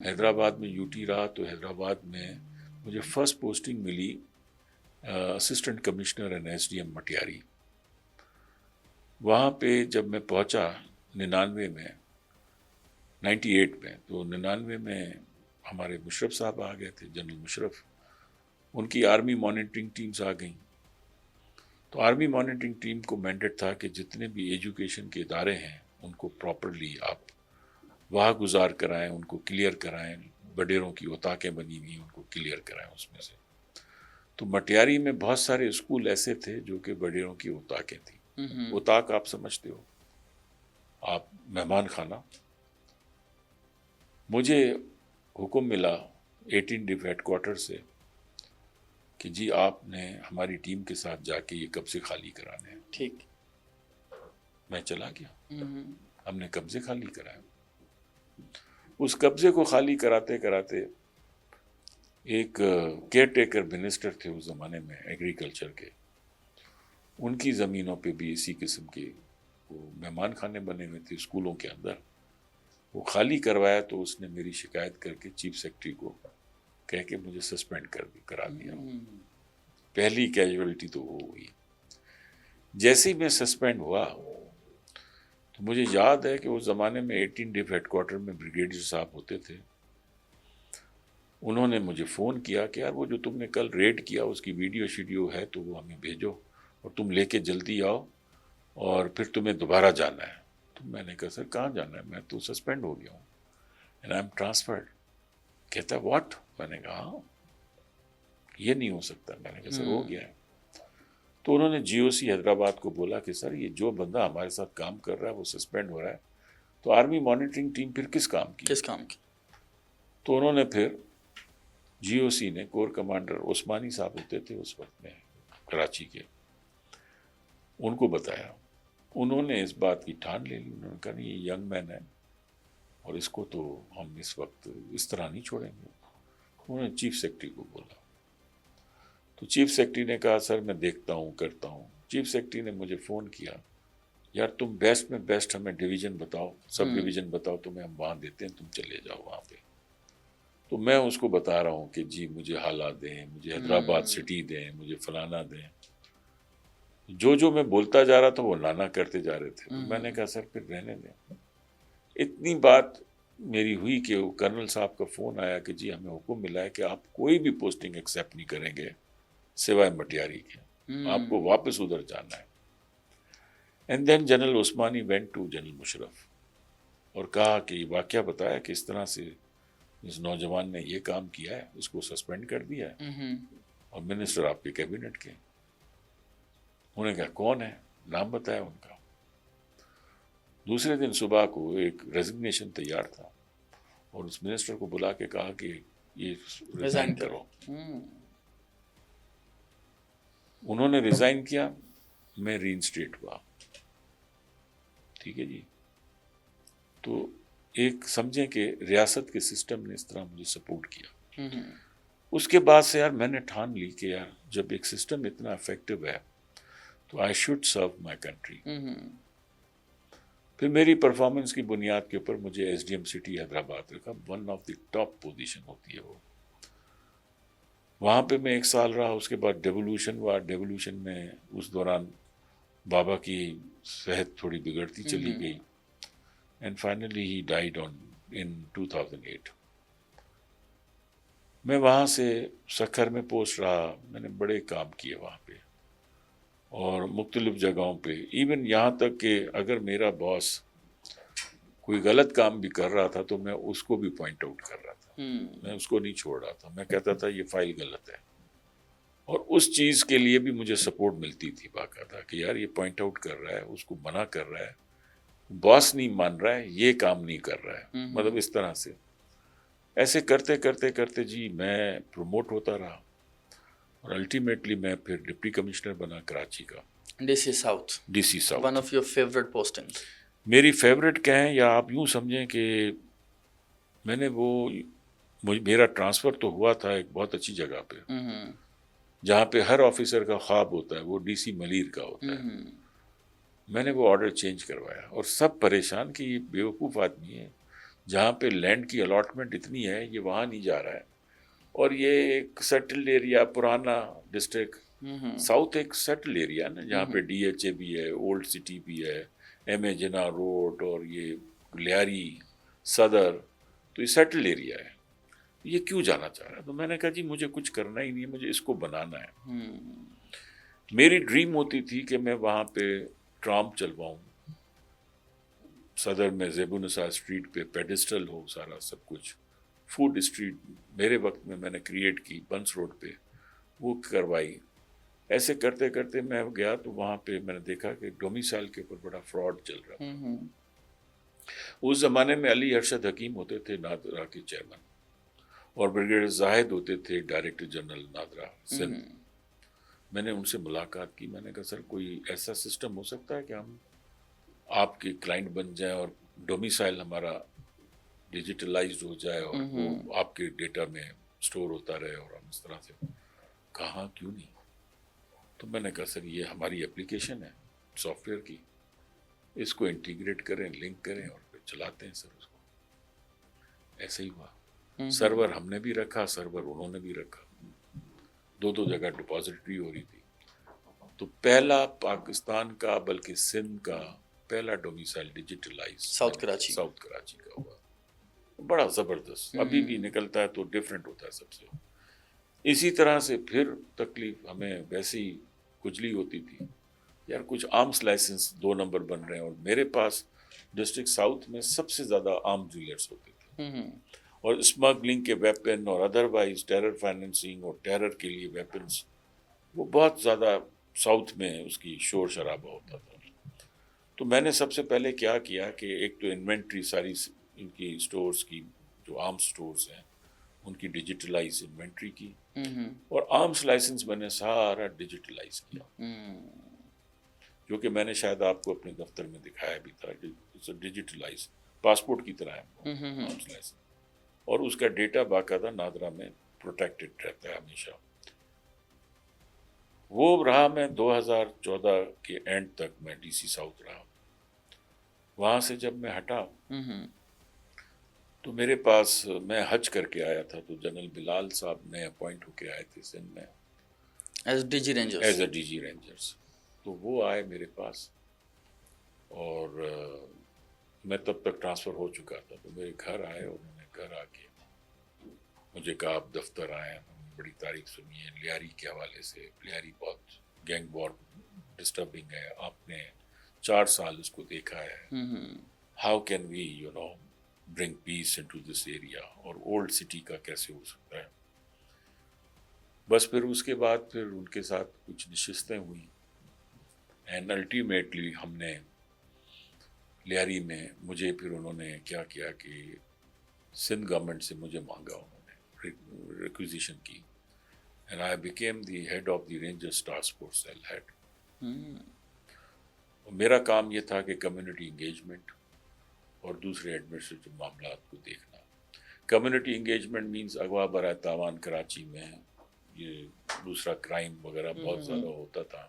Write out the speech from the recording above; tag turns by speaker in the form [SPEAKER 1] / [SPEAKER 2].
[SPEAKER 1] حیدرآباد میں U T رہا تو حیدرآباد میں مجھے فرسٹ پوسٹنگ ملی assistant commissioner and S D M Matiari. وہاں پہ جب میں پہنچا 99 میں 98 میں، تو 99 میں ہمارے مشرف صاحب آ گئے تھے، جنرل مشرف. ان کی آرمی مانیٹرنگ ٹیمز آ گئیں. تو آرمی مانیٹرنگ ٹیم کو مینڈیٹ تھا کہ جتنے بھی ایجوکیشن کے ادارے ہیں ان کو پراپرلی آپ واہ گزار کرائیں، ان کو کلیئر کرائیں، بڈیروں کی اوتاکیں بنی ہوئی ان کو کلیئر کرائیں اس میں سے. تو مٹیاری میں بہت سارے اسکول ایسے تھے جو کہ بڈیروں کی اوتاکیں تھیں. اوتاک آپ سمجھتے ہو، آپ مہمان خانہ. مجھے حکم ملا 18 ڈیو ہیڈ کوارٹر سے کہ جی آپ نے ہماری ٹیم کے ساتھ جا کے یہ قبضے خالی کرانے ہیں.
[SPEAKER 2] ٹھیک.
[SPEAKER 1] میں چلا گیا، ہم نے قبضے خالی کرائے. اس قبضے کو خالی کراتے کراتے ایک کیئر ٹیکر منسٹر تھے اس زمانے میں ایگریکلچر کے، ان کی زمینوں پہ بھی اسی قسم کے وہ مہمان خانے بنے ہوئے تھے اسکولوں کے اندر. وہ خالی کروایا تو اس نے میری شکایت کر کے چیف سیکرٹری کو کہہ کے مجھے سسپینڈ کرا دیا. پہلی کیجویلٹی تو وہ ہوئی. جیسے ہی میں سسپینڈ ہوا تو مجھے یاد ہے کہ اس زمانے میں 18 ڈیو ہیڈ کوارٹر میں بریگیڈیئر صاحب ہوتے تھے. انہوں نے مجھے فون کیا کہ یار وہ جو تم نے کل ریڈ کیا اس کی ویڈیو شیڈیو ہے تو وہ ہمیں بھیجو اور تم لے کے جلدی آؤ اور پھر تمہیں دوبارہ جانا ہے. تو میں نے کہا سر کہاں جانا ہے، میں تو سسپینڈ ہو گیا ہوں اینڈ آئی ایم ٹرانسفرڈ. کہتا واٹ؟ میں نے کہا ہاں یہ نہیں ہو سکتا. میں نے کہا سر ہو گیا ہے. تو انہوں نے جی او سی حیدرآباد کو بولا کہ سر یہ جو بندہ ہمارے ساتھ کام کر رہا ہے وہ سسپینڈ ہو رہا ہے، تو آرمی مانیٹرنگ ٹیم پھر کس کام کی؟ تو انہوں نے پھر جی او سی نے کور کمانڈر عثمانی صاحب ہوتے تھے اس وقت میں کراچی کے، ان کو بتایا. انہوں نے اس بات کی ٹھان لے لی. انہوں نے کہا نہیں یہ ینگ مین ہے اور اس کو تو ہم اس وقت اس طرح نہیں چھوڑیں گے. انہوں نے چیف سیکرٹری کو بولا تو چیف سیکرٹری نے کہا سر میں دیکھتا ہوں کرتا ہوں. چیف سیکرٹری نے مجھے فون کیا یار تم بیسٹ میں بیسٹ ہمیں ڈویژن بتاؤ، سب ڈویژن بتاؤ تمہیں ہم وہاں دیتے ہیں، تم چلے جاؤ وہاں پہ. تو میں اس کو بتا رہا ہوں کہ جی مجھے حالات دیں، مجھے حیدرآباد سٹی دیں، مجھے فلانا دیں. جو میں بولتا جا رہا تھا وہ لانا کرتے جا رہے تھے. میں نے کہا سر پھر رہنے دیں. اتنی بات میری ہوئی کہ کرنل صاحب کا فون آیا کہ جی ہمیں حکم ملا ہے کہ آپ کوئی بھی پوسٹنگ ایکسیپٹ نہیں کریں گے سوائے مٹیاری کے، آپ کو واپس ادھر جانا ہے. And then general Usmani went to general Musharraf اور کہا کہ یہ واقعہ بتایا کہ اس طرح سے اس نوجوان نے یہ کام کیا ہے، اس کو سسپینڈ کر دیا ہے اور منسٹر آپ کے کیبنٹ کے. انہوں نے کہا کون ہے، نام بتایا ان کا. دوسرے دن صبح کو ایک ریزگنیشن تیار تھا اور اس منسٹر کو بلا کے کہا کہ یہ ریزائن کرو. انہوں نے ریزائن کیا، میں ری انسٹیٹ ہوا. ٹھیک ہے جی. تو ایک سمجھیں کہ ریاست کے سسٹم نے اس طرح مجھے سپورٹ کیا. اس کے بعد سے یار میں نے ٹھان لی کہ یار جب ایک سسٹم اتنا افیکٹو ہے تو I should serve my country. پھر میری پرفارمنس کی بنیاد کے اوپر مجھے S D M city Hyderabad رکھا. One of the top position ہوتی ہے وہ. وہاں پہ میں 1 سال رہا. اس کے بعد ڈیولوشن ہوا. ڈیولوشن میں اس دوران بابا کی صحت تھوڑی بگڑتی چلی گئی اینڈ فائنلی ہی ڈائیڈ ان 2008. میں وہاں سے سکھر میں پوسٹ رہا. میں نے بڑے کام کیے وہاں پہ اور مختلف جگہوں پہ. ایون یہاں تک کہ اگر میرا باس کوئی غلط کام بھی کر رہا تھا تو میں اس کو بھی پوائنٹ آؤٹ کر رہا تھا. میں اس کو نہیں چھوڑ رہا تھا. میں کہتا تھا یہ فائل غلط ہے اور اس چیز کے لیے بھی مجھے سپورٹ ملتی تھی باقاعدہ کہ یار یہ پوائنٹ آؤٹ کر رہا ہے، اس کو منع کر رہا ہے، باس نہیں مان رہا ہے، یہ کام نہیں کر رہا ہے. مطلب اس طرح سے ایسے کرتے کرتے کرتے جی میں پروموٹ ہوتا رہا اور الٹیمیٹلی میں پھر ڈپٹی کمشنر بنا کراچی کا. D C south.
[SPEAKER 2] One of your favourite posting?
[SPEAKER 1] میری فیوریٹ کہیں یا آپ یوں سمجھیں کہ میں نے میرا ٹرانسفر تو ہوا تھا ایک بہت اچھی جگہ پہ جہاں پہ ہر آفیسر کا خواب ہوتا ہے، وہ ڈی سی ملیر کا ہوتا ہے. میں نے وہ آرڈر چینج کروایا اور سب پریشان کہ یہ بیوقوف آدمی ہے جہاں پہ لینڈ کی الاٹمنٹ اتنی ہے یہ وہاں نہیں جا رہا ہے، اور یہ ایک سیٹلڈ ایریا، پرانا ڈسٹرکٹ ساؤتھ ایک سیٹل ایریا ہے نا، جہاں پہ ڈی ایچ اے بھی ہے، اولڈ سٹی بھی ہے، ایم اے جنا روڈ اور یہ لیاری صدر، تو یہ سیٹل ایریا ہے، یہ کیوں جانا چاہ رہا ہے؟ تو میں نے کہا جی مجھے کچھ کرنا ہی نہیں ہے، مجھے اس کو بنانا ہے۔ میری ڈریم ہوتی تھی کہ میں وہاں پہ ٹرام چلواؤں، صدر میں زیب النساء اسٹریٹ پہ پیڈسٹل ہو، سارا سب کچھ، فوڈ اسٹریٹ میرے وقت میں نے کریٹ کی بنس روڈ پہ، وہ کروائی۔ ایسے کرتے کرتے میں گیا تو وہاں پہ میں نے دیکھا کہ ڈومیسائل کے اوپر بڑا فراڈ چل رہا تھا۔ اس زمانے میں علی ارشد حکیم ہوتے تھے نادرا کے چیئرمین، اور بریگیڈیئر زاہد ہوتے تھے ڈائریکٹر جنرل نادرا سندھ۔ میں نے ان سے ملاقات کی، میں نے کہا سر کوئی ایسا سسٹم ہو سکتا ہے کہ ہم آپ کے کلائنٹ بن جائیں اور ڈومیسائل ہمارا ڈیجیٹلائزڈ ہو جائے اور وہ آپ کے ڈیٹا میں سٹور ہوتا رہے، اور ہم اس طرح سے کہاں کیوں نہیں؟ تو میں نے کہا سر یہ ہماری اپلیکیشن ہے سافٹ ویئر کی، اس کو انٹیگریٹ کریں، لنک کریں اور پھر چلاتے ہیں سر اس کو۔ ایسے ہی ہوا، سرور ہم نے بھی رکھا، سرور انہوں نے بھی رکھا، دو جگہ ڈپازٹری ہو رہی تھی۔ تو پہلا پاکستان کا بلکہ سندھ کا پہلا ڈومیسائل ڈیجیٹلائز ساؤتھ کراچی کا ہوا، بڑا زبردست، ابھی بھی نکلتا ہے تو ڈیفرنٹ ہوتا ہے سب سے۔ اسی طرح سے پھر تکلیف ہمیں ویسی کجلی ہوتی تھی، یار کچھ آرمس لائسنس 2 نمبر بن رہے ہیں، اور میرے پاس ڈسٹرکٹ ساؤتھ میں سب سے زیادہ آرم ڈیلرس ہوتے تھے، اور اسمگلنگ کے ویپن اور ادروائز ٹیرر فائننسنگ اور ٹیرر کے لیے ویپنس، وہ بہت زیادہ ساؤتھ میں اس کی شور شرابہ ہوتا تھا۔ تو میں نے سب سے پہلے کیا کیا کہ ایک تو انوینٹری ساری ان کی سٹورز کی، جو آرمس سٹورز ہیں ان کی ڈیجیٹلائز انوینٹری کی، اور آرمس لائسنس میں نے سارا ڈیجیٹلائز کیا، جو کہ میں نے شاید آپ کو اپنے دفتر میں دکھایا بھی تھا کہ ڈیجیٹلائز پاسپورٹ کی طرح ہے آرمس لائسنس، اور اس کا ڈیٹا باقاعدہ نادرا میں پروٹیکٹڈ رہتا ہے ہمیشہ۔ وہ رہا میں 2014 کے اینڈ تک میں ڈی سی ساؤتھ رہا۔ وہاں سے جب میں ہٹا تو میرے پاس، میں حج کر کے آیا تھا، تو جنرل بلال صاحب نئے اپوائنٹ ہو کے آئے تھے سندھ میں as A D G rangers. تو وہ آئے میرے پاس، اور میں تب تک ٹرانسفر ہو چکا تھا، تو میرے گھر آئے، اور انہوں نے گھر آ کے مجھے کہا آپ دفتر آئے ہیں، بڑی تاریخ سنی ہے لیاری کے حوالے سے، لیاری بہت گینگ وار ڈسٹربنگ ہے، آپ نے 4 سال اس کو دیکھا ہے، how can we bring peace into this area, اور اولڈ سٹی کا کیسے ہو سکتا ہے۔ بس پھر اس کے بعد پھر ان کے ساتھ کچھ نشستیں ہوئیں، اینڈ الٹیمیٹلی ہم نے لیاری میں، مجھے پھر انہوں نے کیا کیا کہ سندھ گورنمنٹ سے مجھے مانگا، انہوں نے ریکویزیشن کی، and I became the head of the rangers task force cell head. میرا کام یہ تھا کہ کمیونٹی انگیجمنٹ اور دوسرے ایڈمنسٹریٹو معاملات کو دیکھنا۔ کمیونٹی انگیجمنٹ مینز اغوا برائے تاوان، کراچی میں یہ دوسرا کرائم وغیرہ بہت زیادہ ہوتا تھا،